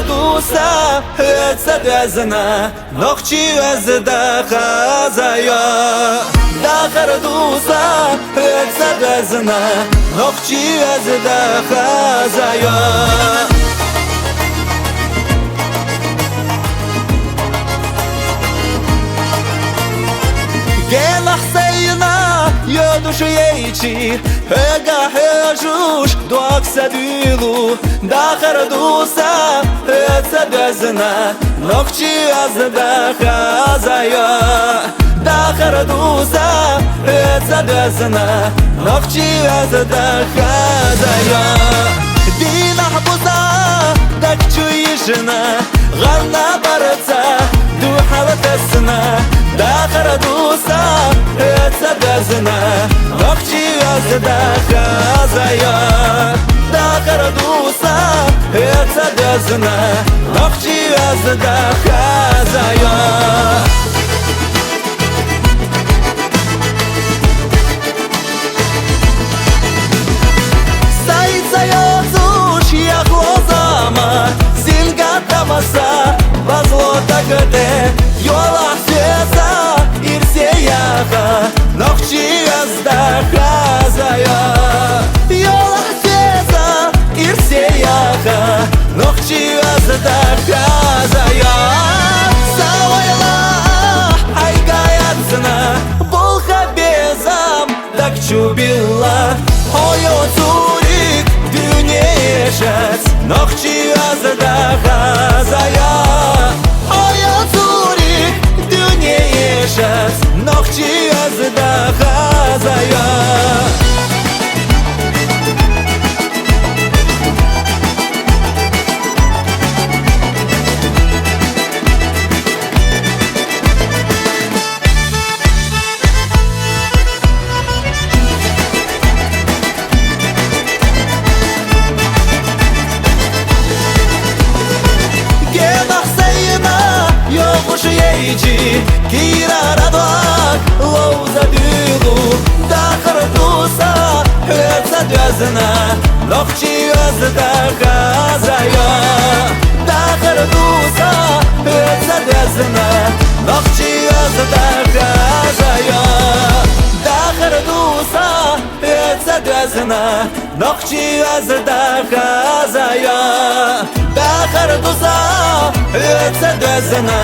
دوسا هتسد ازنا نخچی از دخزایا داخر دوسا هتسد ازنا نخچی از دخزایا Gelach seyna yodushu yechi Hega hejush duaksa dilu Dakhar dusa hetsa dezna Nokchi az dakhazaya Dakhar dusa hetsa dezna Nokchi az dakhazaya Dinah busa dakchu yishna Ghanna barza duhawatasna داخر دوسا اتسدزنا نخچی از دخزایا داخر دوسا اتسدزنا نخچی از دخزایا Сайцая зуш я глазама Зильгата маса Возлота где Yola sesa irseyaha Nokchi azda kazaya Yola sesa irseyaha Nokchi azda kazaya Savayla haygayatsına Bolha bezam dakchu billa Hoyo turik dünya yaşat Nokchi azda kazaya Hoyo turik dünya yaşat Nokchi azda kazaya Yeji kira radwak lowza dilu dakhar dusa hetsa dezna nokchi az dakhazaya dakhar dusa hetsa dezna nokchi az dakhazaya dakhar dusa hetsa dezna nokchi az dakhazaya dakhar dusa hetsa dezna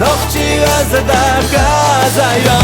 نخچی از دخزایا